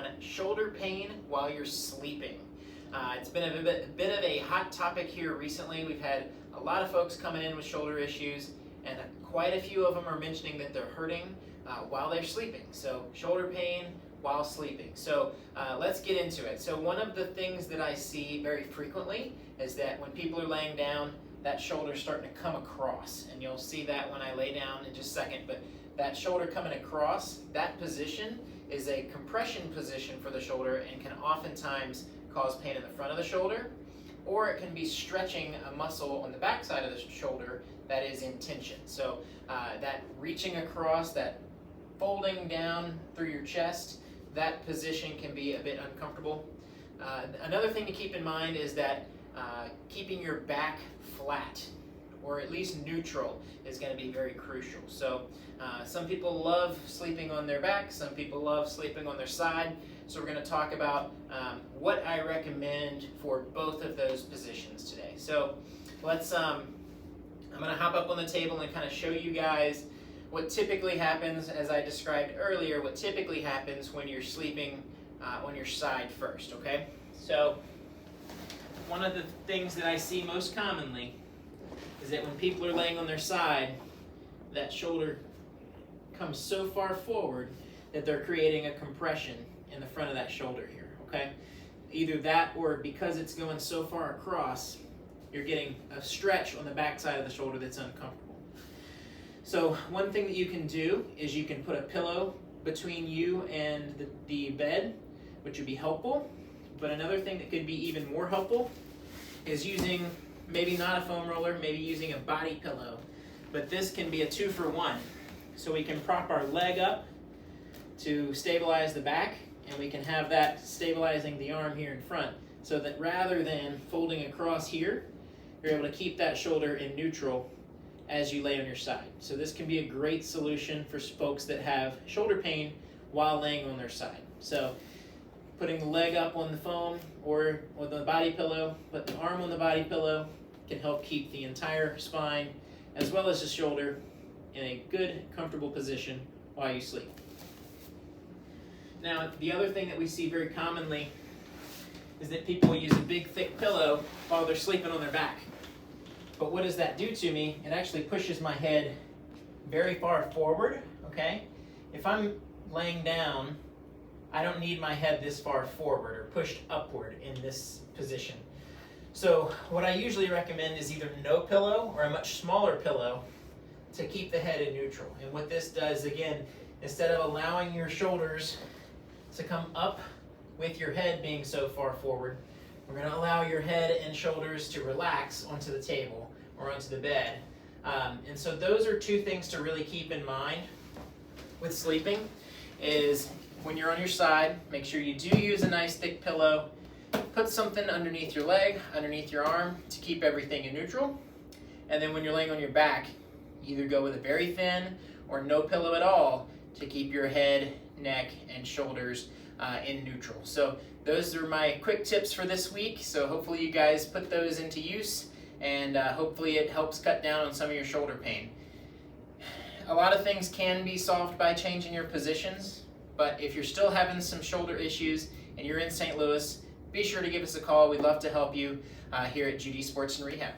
on shoulder pain while you're sleeping. It's been a bit of a hot topic here recently. We've had a lot of folks coming in with shoulder issues, and quite a few of them are mentioning that they're hurting while they're sleeping. So shoulder pain while sleeping. So let's get into it. So one of the things that I see very frequently is that when people are laying down, that shoulder's starting to come across, and you'll see that when I lay down in just a second, but that shoulder coming across, that position is a compression position for the shoulder and can oftentimes cause pain in the front of the shoulder, or it can be stretching a muscle on the back side of the shoulder that is in tension. So that reaching across, that folding down through your chest, that position can be a bit uncomfortable. Another thing to keep in mind is that keeping your back flat, or at least neutral, is going to be very crucial. So some people love sleeping on their back, some people love sleeping on their side. So we're going to talk about what I recommend for both of those positions today. So let's, I'm going to hop up on the table and kind of show you guys what typically happens, as I described earlier, what typically happens when you're sleeping on your side first, okay? So one of the things that I see most commonly is that when people are laying on their side, that shoulder comes so far forward that they're creating a compression in the front of that shoulder here, okay? Either that, or because it's going so far across, you're getting a stretch on the back side of the shoulder that's uncomfortable. So one thing that you can do is you can put a pillow between you and the bed, which would be helpful. But another thing that could be even more helpful is using, maybe not a foam roller, maybe using a body pillow. But this can be a 2-for-1. So we can prop our leg up to stabilize the back, and we can have that stabilizing the arm here in front, so that rather than folding across here, you're able to keep that shoulder in neutral as you lay on your side. So this can be a great solution for folks that have shoulder pain while laying on their side. So putting the leg up on the foam or with the body pillow, put the arm on the body pillow, can help keep the entire spine as well as the shoulder in a good, comfortable position while you sleep. Now, the other thing that we see very commonly is that people use a big, thick pillow while they're sleeping on their back. But what does that do to me? It actually pushes my head very far forward, okay? If I'm laying down, I don't need my head this far forward or pushed upward in this position. So what I usually recommend is either no pillow or a much smaller pillow to keep the head in neutral. And what this does, again, instead of allowing your shoulders to come up with your head being so far forward, we're going to allow your head and shoulders to relax onto the table or onto the bed. And so those are two things to really keep in mind with sleeping, is when you're on your side, make sure you do use a nice thick pillow. Put something underneath your leg, underneath your arm, to keep everything in neutral. And then when you're laying on your back, either go with a very thin or no pillow at all to keep your head, neck, and shoulders in neutral. So those are my quick tips for this week. So hopefully you guys put those into use, and hopefully it helps cut down on some of your shoulder pain. A lot of things can be solved by changing your positions, but if you're still having some shoulder issues and you're in St. Louis, be sure to give us a call. We'd love to help you here at Judice Sports and Rehab.